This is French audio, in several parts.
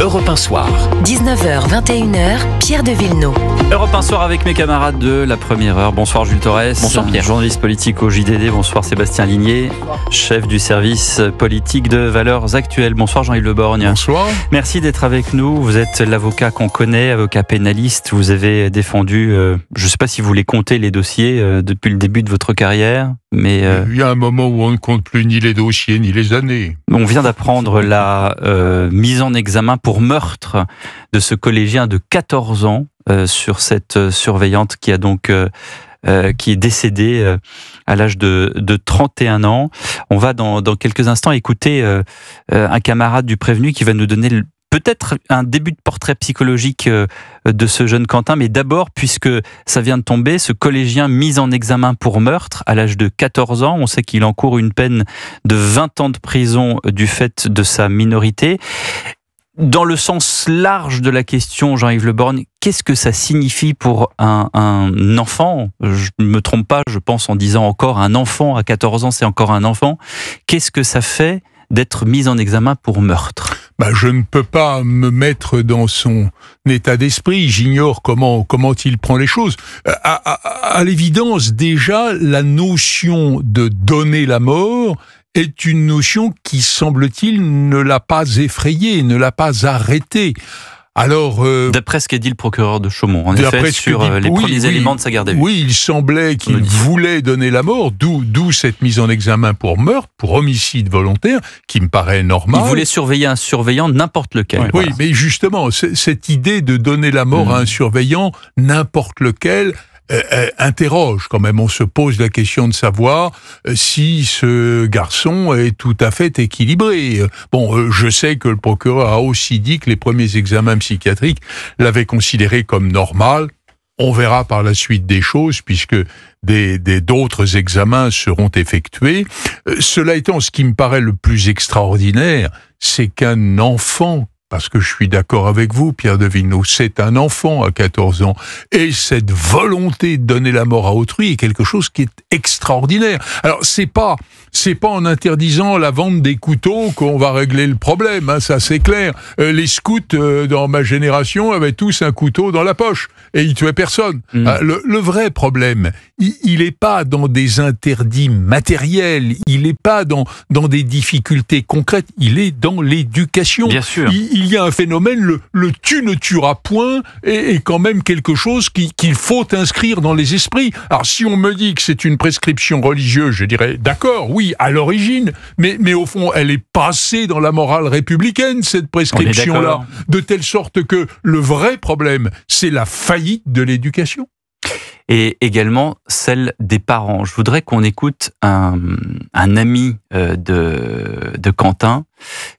Europe 1 Soir. 19h, 21h, Pierre de Villeneuve. Europe 1 Soir avec mes camarades de la première heure. Bonsoir Jules Torres. Bonsoir Pierre. Journaliste politique au JDD. Bonsoir Sébastien Ligné, chef du service politique de Valeurs Actuelles. Bonsoir Jean-Yves Le Borgne. Bonsoir. Merci d'être avec nous. Vous êtes l'avocat qu'on connaît, avocat pénaliste. Vous avez défendu, je ne sais pas si vous voulez compter les dossiers depuis le début de votre carrière. Mais il y a un moment où on ne compte plus ni les dossiers ni les années. On vient d'apprendre la mise en examen pour meurtre de ce collégien de 14 ans sur cette surveillante qui a donc qui est décédée à l'âge de 31 ans. On va dans quelques instants écouter un camarade du prévenu qui va nous donner peut-être un début de portrait psychologique de ce jeune Quentin, mais d'abord, puisque ça vient de tomber, ce collégien mis en examen pour meurtre à l'âge de 14 ans, on sait qu'il encourt une peine de 20 ans de prison du fait de sa minorité. Dans le sens large de la question, Jean-Yves Le Borgne, qu'est-ce que ça signifie pour un enfant ? Je ne me trompe pas, je pense en disant encore un enfant à 14 ans, c'est encore un enfant. Qu'est-ce que ça fait d'être mis en examen pour meurtre ? Je ne peux pas me mettre dans son état d'esprit. J'ignore comment il prend les choses. À l'évidence, déjà, la notion de donner la mort est une notion qui, semble-t-il, ne l'a pas effrayé, ne l'a pas arrêté. Alors, d'après ce qu'a dit le procureur de Chaumont, en effet, sur les premiers éléments de sa garde à vue. Oui, il semblait qu'il voulait donner la mort, d'où cette mise en examen pour meurtre, pour homicide volontaire, qui me paraît normal. Il voulait surveiller un surveillant, n'importe lequel. Oui, voilà. Mais justement, cette idée de donner la mort à un surveillant, n'importe lequel, interroge quand même. On se pose la question de savoir si ce garçon est tout à fait équilibré. Bon, je sais que le procureur a aussi dit que les premiers examens psychiatriques l'avaient considéré comme normal. On verra par la suite des choses, puisque d'autres examens seront effectués. Cela étant, ce qui me paraît le plus extraordinaire, c'est qu'un enfant, parce que je suis d'accord avec vous, Pierre de Villeneuve, c'est un enfant à 14 ans. Et cette volonté de donner la mort à autrui est quelque chose qui est extraordinaire. Alors, c'est pas en interdisant la vente des couteaux qu'on va régler le problème, hein, ça c'est clair. Les scouts, dans ma génération, avaient tous un couteau dans la poche. Et ils tuaient personne. Le vrai problème, il est pas dans des interdits matériels, il est pas dans des difficultés concrètes, il est dans l'éducation. Bien sûr. Il y a un phénomène, le tu ne tueras point est quand même quelque chose qu'il faut inscrire dans les esprits. Alors si on me dit que c'est une prescription religieuse, je dirais d'accord, oui, à l'origine, mais au fond, elle est passée dans la morale républicaine, cette prescription-là, de telle sorte que le vrai problème, c'est la faillite de l'éducation. Et également celle des parents. Je voudrais qu'on écoute un ami de Quentin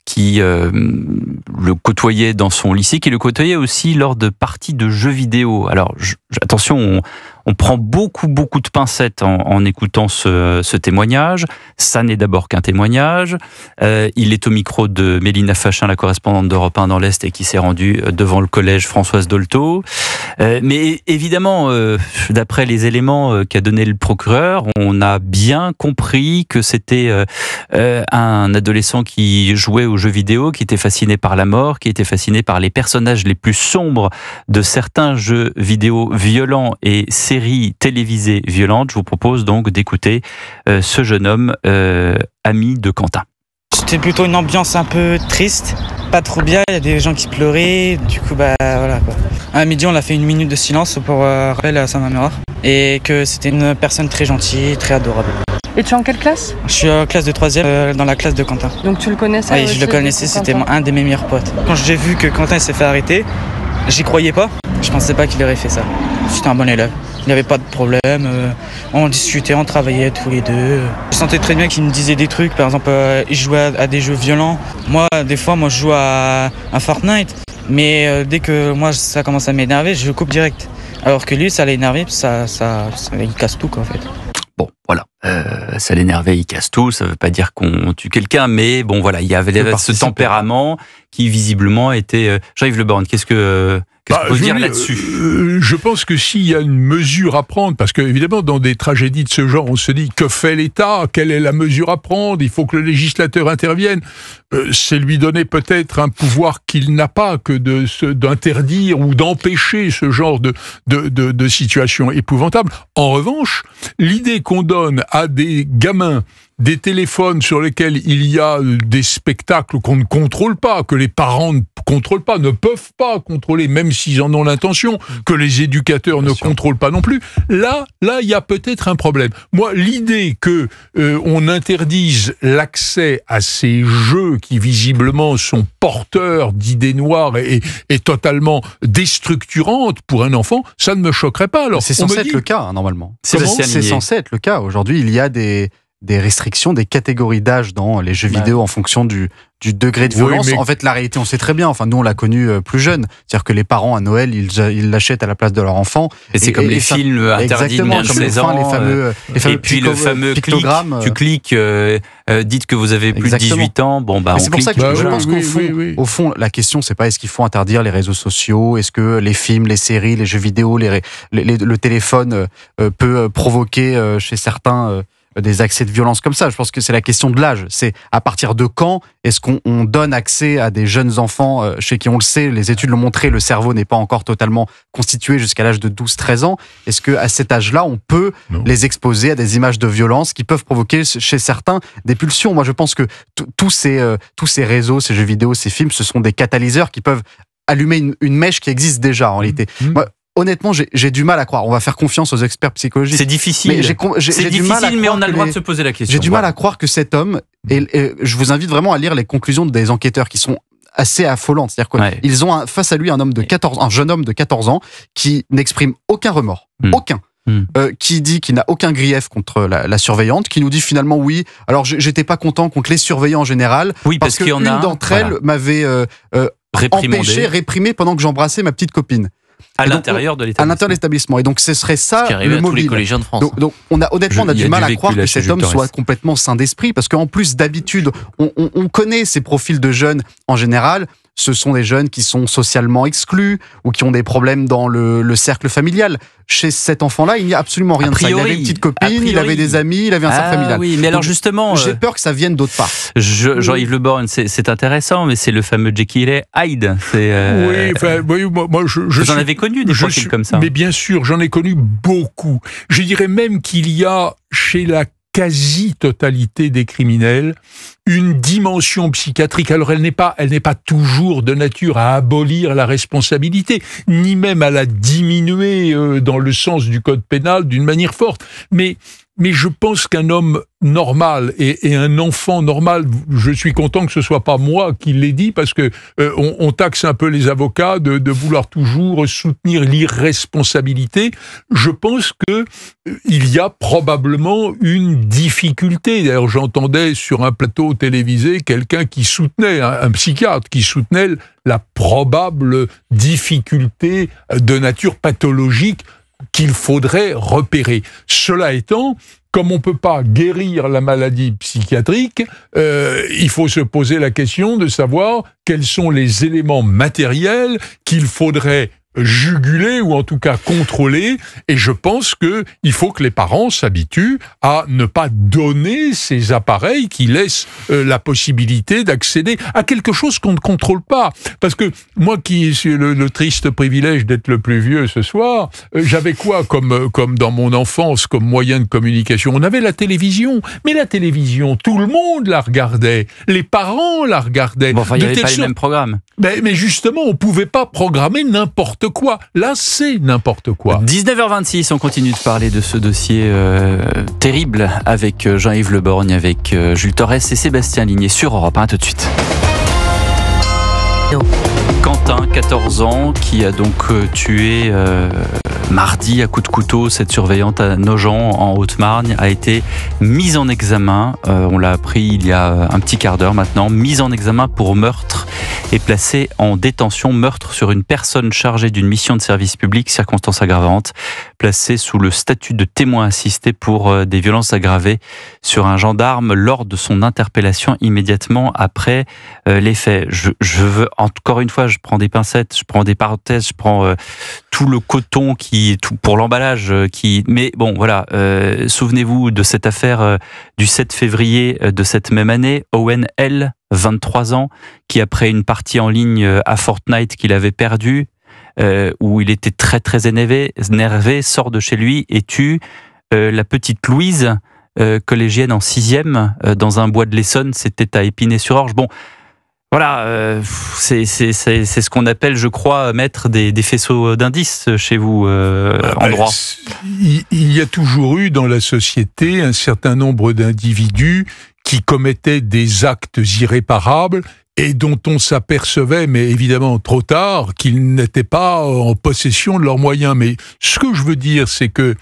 qui le côtoyait dans son lycée, qui le côtoyait aussi lors de parties de jeux vidéo. Alors attention, on prend beaucoup de pincettes en écoutant ce témoignage. Ça n'est d'abord qu'un témoignage. Il est au micro de Mélina Fachin, la correspondante d'Europe 1 dans l'Est, et qui s'est rendue devant le collège Françoise Dolto. Mais évidemment, d'après les éléments qu'a donné le procureur, on a bien compris que c'était un adolescent qui jouait aux jeux vidéo, qui était fasciné par la mort, qui était fasciné par les personnages les plus sombres de certains jeux vidéo violents et séries télévisées violentes. Je vous propose donc d'écouter ce jeune homme, ami de Quentin. C'était plutôt une ambiance un peu triste, pas trop bien, il y a des gens qui pleuraient, du coup voilà quoi. À midi on a fait une minute de silence pour rappel à sa mémoire, et que c'était une personne très gentille, très adorable. Et tu es en quelle classe ? Je suis en classe de 3e, dans la classe de Quentin. Donc tu le connaissais ? Oui, je le connaissais, c'était un de mes meilleurs potes. Quand j'ai vu que Quentin s'est fait arrêter, j'y croyais pas, je pensais pas qu'il aurait fait ça. C'était un bon élève. Il n'y avait pas de problème, on discutait, on travaillait tous les deux. Je sentais très bien qu'il me disait des trucs, par exemple, il jouait à des jeux violents. Moi, des fois, je joue à Fortnite, mais dès que ça commence à m'énerver, je coupe direct. Alors que lui, ça l'a énervé, il casse tout, quoi, en fait. Bon, voilà, ça l'énervait, il casse tout, ça veut pas dire qu'on tue quelqu'un, mais bon, voilà, il y avait ce tempérament qui, visiblement, était... Jean-Yves Le Borgne, qu'est-ce Qu'est-ce qu'on peut dire là-dessus ? Je pense que s'il y a une mesure à prendre, parce que évidemment dans des tragédies de ce genre, on se dit que fait l'État ? Quelle est la mesure à prendre ? Il faut que le législateur intervienne. C'est lui donner peut-être un pouvoir qu'il n'a pas, que d'interdire ou d'empêcher ce genre de situation épouvantable. En revanche, l'idée qu'on donne à des gamins des téléphones sur lesquels il y a des spectacles qu'on ne contrôle pas, que les parents ne contrôlent pas, ne peuvent pas contrôler, même s'ils en ont l'intention, que les éducateurs ne contrôlent pas non plus. Là, il y a peut-être un problème. Moi, l'idée que on interdise l'accès à ces jeux qui visiblement sont porteurs d'idées noires et totalement déstructurantes pour un enfant, ça ne me choquerait pas. Alors, c'est censé être le cas, normalement. C'est censé être le cas. Aujourd'hui, il y a des restrictions, des catégories d'âge dans les jeux vidéo en fonction du degré de violence. En fait, la réalité, on sait très bien. Nous, on l'a connu plus jeune. C'est-à-dire que les parents, à Noël, ils l'achètent à la place de leur enfant. Et c'est comme les films interdits de moins de 16 ans. Les fameux et puis le fameux pictogrammes. Tu cliques, dites que vous avez plus de 18 ans. On c'est pour ça que je pense qu'au fond, la question, c'est pas est-ce qu'il faut interdire les réseaux sociaux, est-ce que les films, les séries, les jeux vidéo, le téléphone peut provoquer chez certains des accès de violence comme ça. Je pense que c'est la question de l'âge. C'est à partir de quand est-ce qu'on donne accès à des jeunes enfants chez qui, on le sait, les études l'ont montré, le cerveau n'est pas encore totalement constitué jusqu'à l'âge de 12-13 ans. Est-ce qu'à cet âge-là, on peut les exposer à des images de violence qui peuvent provoquer chez certains des pulsions ? Moi, je pense que tous ces réseaux, ces jeux vidéo, ces films, ce sont des catalyseurs qui peuvent allumer une mèche qui existe déjà en réalité. Moi, honnêtement, j'ai du mal à croire. On va faire confiance aux experts psychologiques. C'est difficile. Mais j'ai du mal à mais on a le droit de se poser la question. J'ai du mal à croire que cet homme, et je vous invite vraiment à lire les conclusions des enquêteurs qui sont assez affolantes. C'est-à-dire qu'ils ont face à lui un jeune homme de 14 ans qui n'exprime aucun remords. Aucun. Qui dit qu'il n'a aucun grief contre la surveillante, qui nous dit finalement oui, alors j'étais pas content contre les surveillants en général, parce que une d'entre elles m'avait réprimé pendant que j'embrassais ma petite copine. À l'intérieur de l'établissement. À l'intérieur de l'établissement. Et donc, ce serait ça le mobile. Tous les collégiens de France. Donc on a du mal à croire que cet homme soit complètement sain d'esprit, parce qu'en plus, d'habitude, on connaît ces profils de jeunes en général. Ce sont des jeunes qui sont socialement exclus ou qui ont des problèmes dans le cercle familial. Chez cet enfant-là, il n'y a absolument rien de ça. Il avait une petite copine, il avait des amis, il avait un cercle familial. Oui, mais alors justement, j'ai peur que ça vienne d'autre part. Jean-Yves Le Borgne, c'est intéressant, mais c'est le fameux Jekyll et Hyde. Moi, vous en avez connu des profils comme ça. Mais bien sûr, j'en ai connu beaucoup. Je dirais même qu'il y a chez la quasi-totalité des criminels une dimension psychiatrique. Alors elle n'est pas toujours de nature à abolir la responsabilité, ni même à la diminuer dans le sens du code pénal d'une manière forte. Mais je pense qu'un homme normal et un enfant normal, je suis content que ce soit pas moi qui l'ai dit, parce que on taxe un peu les avocats de vouloir toujours soutenir l'irresponsabilité. Je pense que il y a probablement une difficulté. D'ailleurs, j'entendais sur un plateau télévisé quelqu'un qui soutenait, un psychiatre qui soutenait la probable difficulté de nature pathologique qu'il faudrait repérer. Cela étant, comme on ne peut pas guérir la maladie psychiatrique, il faut se poser la question de savoir quels sont les éléments matériels qu'il faudrait juguler ou en tout cas contrôler, et je pense que il faut que les parents s'habituent à ne pas donner ces appareils qui laissent la possibilité d'accéder à quelque chose qu'on ne contrôle pas. Parce que moi qui ai le triste privilège d'être le plus vieux ce soir, j'avais quoi comme dans mon enfance comme moyen de communication? On avait la télévision, mais la télévision, tout le monde la regardait, les parents la regardaient. Bon, enfin, il n'y avait pas les mêmes programmes. Mais justement, on ne pouvait pas programmer n'importe quoi. Là, c'est n'importe quoi. 19h26, on continue de parler de ce dossier terrible avec Jean-Yves Le Borgne, avec Jules Torres et Sébastien Ligné sur Europe 1. Tout de suite. Quentin, 14 ans, qui a donc tué mardi à coups de couteau cette surveillante à Nogent en Haute-Marne, a été mis en examen. On l'a appris il y a un petit quart d'heure maintenant, mis en examen pour meurtre est placé en détention. Meurtre sur une personne chargée d'une mission de service public, circonstance aggravante, placé sous le statut de témoin assisté pour des violences aggravées sur un gendarme lors de son interpellation immédiatement après les faits. Je veux, encore une fois, je prends des pincettes, je prends des parenthèses, je prends tout le coton tout pour l'emballage mais bon, voilà, souvenez-vous de cette affaire du 7 février de cette même année, Owen L, 23 ans, qui après une partie en ligne à Fortnite qu'il avait perdue, où il était très très énervé, sort de chez lui et tue la petite Louise, collégienne en 6e, dans un bois de l'Essonne, c'était à Épinay-sur-Orge. Bon, voilà, c'est ce qu'on appelle, je crois, mettre des faisceaux d'indices chez vous en droit. Il y a toujours eu dans la société un certain nombre d'individus qui commettaient des actes irréparables et dont on s'apercevait, mais évidemment trop tard, qu'ils n'étaient pas en possession de leurs moyens. Mais ce que je veux dire, c'est que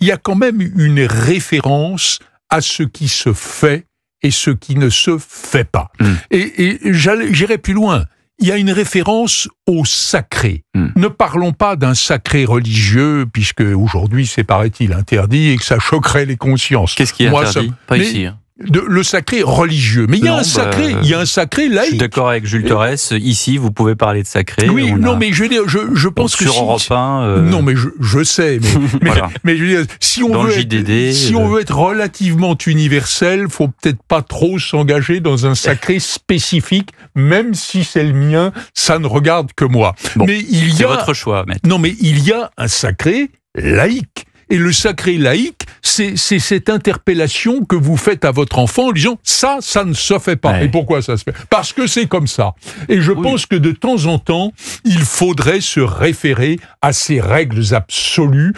il y a quand même une référence à ce qui se fait et ce qui ne se fait pas. Et j'irai plus loin. Il y a une référence au sacré. Ne parlons pas d'un sacré religieux, puisque aujourd'hui, c'est, paraît-il, interdit et que ça choquerait les consciences. Qu'est-ce qui est interdit ? Pas ici. Hein. Le sacré religieux. Mais il y a un sacré laïque. Je suis d'accord avec Jules Torres. Ici, vous pouvez parler de sacré. Oui, non, mais je veux dire, je pense que sur Europe 1, non, mais je sais, mais, voilà. mais je veux dire, si on veut être relativement universel, faut peut-être pas trop s'engager dans un sacré spécifique, même si c'est le mien, ça ne regarde que moi. Bon, mais c'est votre choix, maître. Non, mais il y a un sacré laïque. Et le sacré laïque, c'est cette interpellation que vous faites à votre enfant en disant « ça ne se fait pas ouais. ». Et pourquoi ça se fait ? Parce que c'est comme ça. Et je pense que de temps en temps, il faudrait se référer à ces règles absolues.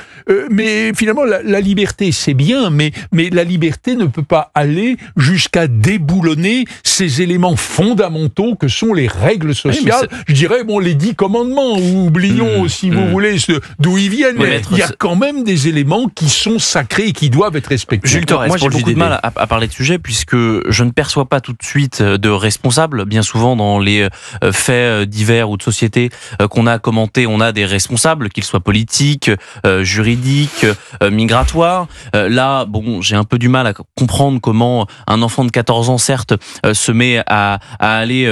Mais finalement, la liberté, c'est bien, mais la liberté ne peut pas aller jusqu'à déboulonner ces éléments fondamentaux que sont les règles sociales. Oui, je dirais, bon, les 10 commandements, oublions, si vous voulez, d'où ils viennent. Oui, mais il y a quand même des éléments qui sont sacrés et qui doivent être respectés. Jules Torres, moi j'ai beaucoup de mal à parler de sujet puisque je ne perçois pas tout de suite de responsables. Bien souvent dans les faits divers ou de société qu'on a à commenter, on a des responsables, qu'ils soient politiques, juridiques, migratoires. Là, bon, j'ai un peu du mal à comprendre comment un enfant de 14 ans, certes, se met à aller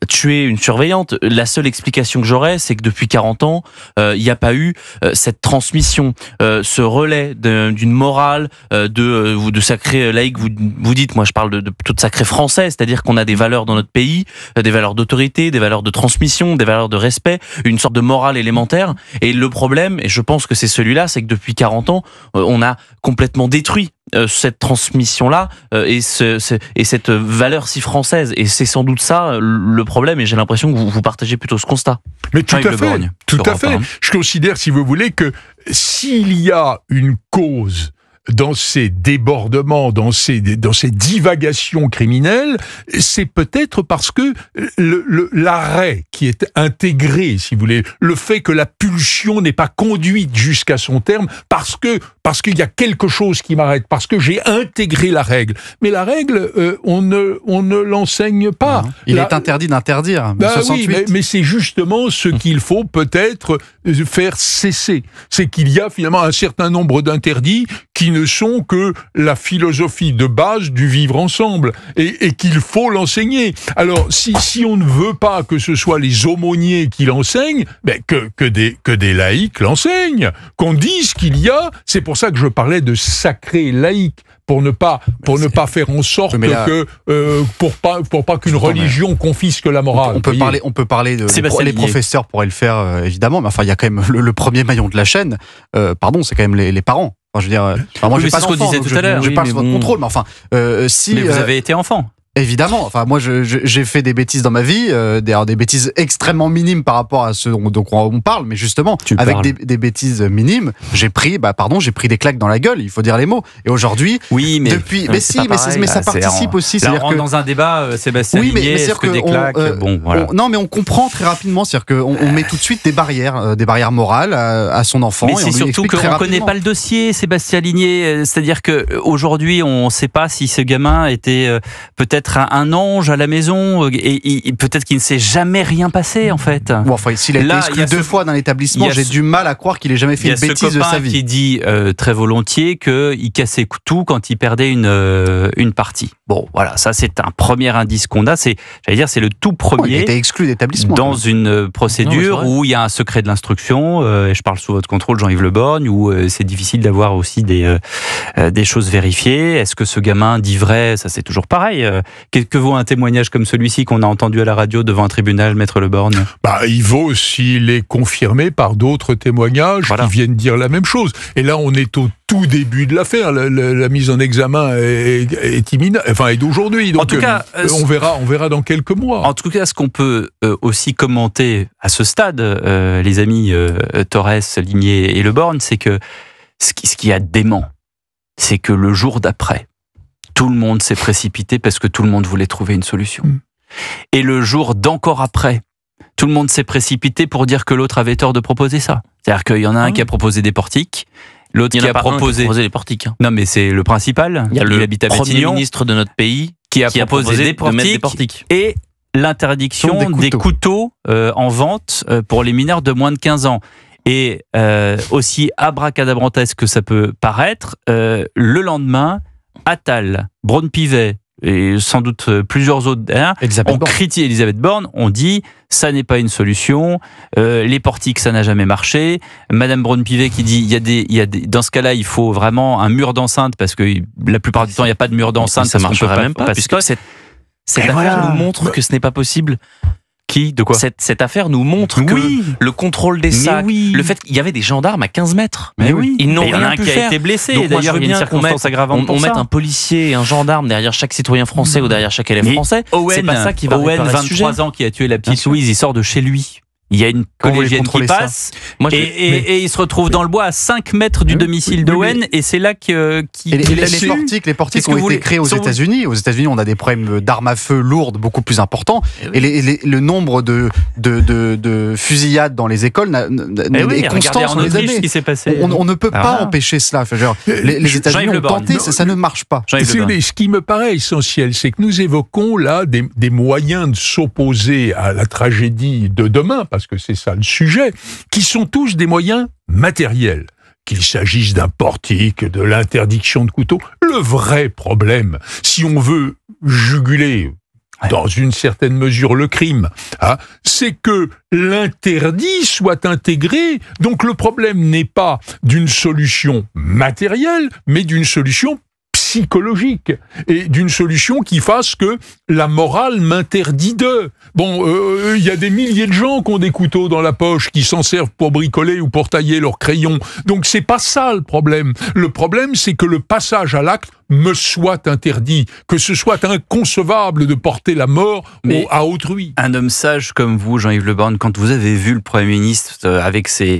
tuer une surveillante. La seule explication que j'aurais, c'est que depuis 40 ans, il n'y a pas eu cette transmission, ce relais d'une morale, de sacré laïque, vous dites, moi je parle de plutôt de sacré français, c'est-à-dire qu'on a des valeurs dans notre pays, des valeurs d'autorité, des valeurs de transmission, des valeurs de respect, une sorte de morale élémentaire. Et le problème, et je pense que c'est celui-là, c'est que depuis 40 ans, on a complètement détruit cette transmission-là et cette valeur si française. Et c'est sans doute ça le problème, et j'ai l'impression que vous partagez plutôt ce constat. Mais tout à fait. Je considère, si vous voulez, que s'il y a une cause dans ces débordements, dans ces divagations criminelles, c'est peut-être parce que l'arrêt qui est intégré, si vous voulez, le fait que la pulsion n'est pas conduite jusqu'à son terme, parce qu'il y a quelque chose qui m'arrête, parce que j'ai intégré la règle. Mais la règle, on ne l'enseigne pas. Il est interdit d'interdire. Oui, mais c'est justement ce qu'il faut peut-être faire cesser. C'est qu'il y a finalement un certain nombre d'interdits qui ne sont que la philosophie de base du vivre ensemble et qu'il faut l'enseigner. Alors, si on ne veut pas que ce soit les aumôniers qui l'enseignent, que des laïcs l'enseignent, qu'on dise qu'il y a, c'est pour ça que je parlais de sacré laïque, pour ne pas faire en sorte pour pas qu'une religion confisque la morale. On peut parler de les professeurs pourraient le faire évidemment, mais enfin il y a quand même le premier maillon de la chaîne. C'est quand même les parents. Enfin, je veux dire, moi j'ai pas d'enfant, ce qu'on disait tout à l'heure. Je parle sous votre contrôle, mais enfin, si. Mais vous avez été enfant. Évidemment, enfin moi j'ai fait des bêtises dans ma vie, des bêtises extrêmement minimes par rapport à ce dont on parle, mais justement avec des bêtises minimes, j'ai pris des claques dans la gueule, il faut dire les mots. Et aujourd'hui, mais ça participe aussi. Là, on rentre dans un débat, Sébastien Ligné, est-ce que des claques, non, mais on comprend très rapidement, c'est-à-dire qu'on met tout de suite des barrières morales à son enfant. Mais c'est surtout qu'on ne connaît pas le dossier, Sébastien Ligné, c'est-à-dire que aujourd'hui on ne sait pas si ce gamin était peut-être être un ange à la maison et peut-être qu'il ne s'est jamais rien passé en fait. Ou enfin, s'il a été exclu 2 fois d'un établissement, j'ai du mal à croire qu'il ait jamais fait une bêtise de sa vie. Il y a ce copain qui dit très volontiers qu'il cassait tout quand il perdait une partie. Bon, voilà, ça c'est un premier indice qu'on a. C'est le tout premier. Il a été exclu d'établissement. Dans une procédure où il y a un secret de l'instruction, et je parle sous votre contrôle, Jean-Yves Le Borgne, où c'est difficile d'avoir aussi des choses vérifiées. Est-ce que ce gamin dit vrai? Ça, c'est toujours pareil. Que vaut un témoignage comme celui-ci qu'on a entendu à la radio devant un tribunal, Maître Le Borgne? Il vaut s'il est confirmé par d'autres témoignages qui viennent dire la même chose. Et là, on est au tout début de l'affaire. La mise en examen est imminente, est d'aujourd'hui. Donc, en tout cas, on verra dans quelques mois. En tout cas, ce qu'on peut aussi commenter à ce stade, les amis Torres, Limier et Le Borgne, c'est que ce qui est dément, c'est que le jour d'après, tout le monde s'est précipité parce que tout le monde voulait trouver une solution. Et le jour d'encore après, tout le monde s'est précipité pour dire que l'autre avait tort de proposer ça. C'est-à-dire qu'il y en a un qui a proposé des portiques, l'autre qui a proposé des portiques. Non, mais c'est le principal. Il y a le premier ministre de notre pays qui a proposé de mettre des portiques. Et l'interdiction des couteaux en vente pour les mineurs de moins de 15 ans. Et aussi abracadabrantesque que ça peut paraître, le lendemain, Attal, Braun-Pivet et sans doute plusieurs autres ont critiqué Elisabeth Borne, on dit ça n'est pas une solution, les portiques ça n'a jamais marché. Madame Braun-Pivet qui dit il y a des dans ce cas-là il faut vraiment un mur d'enceinte parce que la plupart du temps il n'y a pas de mur d'enceinte, ça marcherait même pas puisque cette affaire nous montre que ce n'est pas possible. De quoi? Cette affaire nous montre que le contrôle des sacs, le fait qu'il y avait des gendarmes à 15 mètres. Mais oui. Ils n'ont rien pu faire. Il y en a un qui a été blessé. Donc d'ailleurs, il y a une circonstance aggravante pour ça. On mette un policier et un gendarme derrière chaque citoyen français ou derrière chaque élève français. C'est pas ça qui va réparer ce sujet. 23 ans, qui a tué la petite Louise, il sort de chez lui. Il y a une collégienne qui passe et il se retrouve dans le bois à 5 mètres du domicile d'Owen et c'est là que... Les portiques ont été créés aux États-Unis. Aux États-Unis, on a des problèmes d'armes à feu lourdes beaucoup plus importants et le nombre de fusillades dans les écoles est constant sur les années. On ne peut pas empêcher cela. Les États-Unis ont tenté, ça ne marche pas. Ce qui me paraît essentiel, c'est que nous évoquons là des moyens de s'opposer à la tragédie de demain, parce que c'est ça le sujet, qui sont tous des moyens matériels. Qu'il s'agisse d'un portique, de l'interdiction de couteaux. Le vrai problème, si on veut juguler dans une certaine mesure le crime, c'est que l'interdit soit intégré. Donc le problème n'est pas d'une solution matérielle, mais d'une solution psychologique et d'une solution qui fasse que la morale m'interdit de. Il y a des milliers de gens qui ont des couteaux dans la poche, qui s'en servent pour bricoler ou pour tailler leurs crayons. Donc c'est pas ça le problème. Le problème, c'est que le passage à l'acte me soit interdit, que ce soit inconcevable de porter la mort à autrui. Un homme sage comme vous, Jean-Yves Le Borgne, quand vous avez vu le Premier ministre avec ces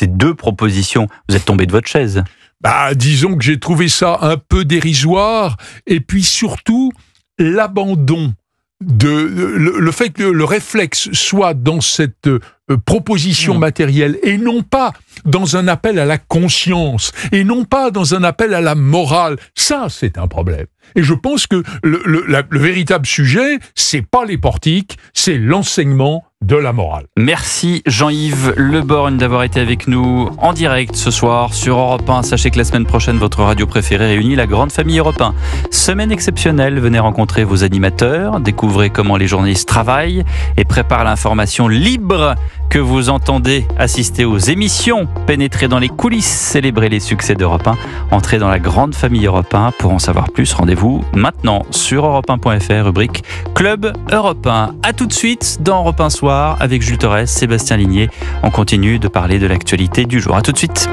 2 propositions, vous êtes tombé de votre chaise. Disons que j'ai trouvé ça un peu dérisoire, et puis surtout l'abandon le fait que le réflexe soit dans cette proposition matérielle et non pas dans un appel à la conscience et non pas dans un appel à la morale, ça c'est un problème. Et je pense que le véritable sujet, c'est pas les portiques, c'est l'enseignement de la morale. Merci Jean-Yves Le Borgne d'avoir été avec nous en direct ce soir sur Europe 1. Sachez que la semaine prochaine, votre radio préférée réunit la grande famille Europe 1. Semaine exceptionnelle, venez rencontrer vos animateurs, découvrez comment les journalistes travaillent et préparent l'information libre que vous entendez, assister aux émissions, pénétrer dans les coulisses, célébrer les succès d'Europe 1, entrer dans la grande famille Europe 1. Pour en savoir plus, rendez-vous maintenant sur europe1.fr, rubrique Club Europe 1. A tout de suite dans Europe 1 Soir avec Jules Torres, Sébastien Ligné. On continue de parler de l'actualité du jour. A tout de suite.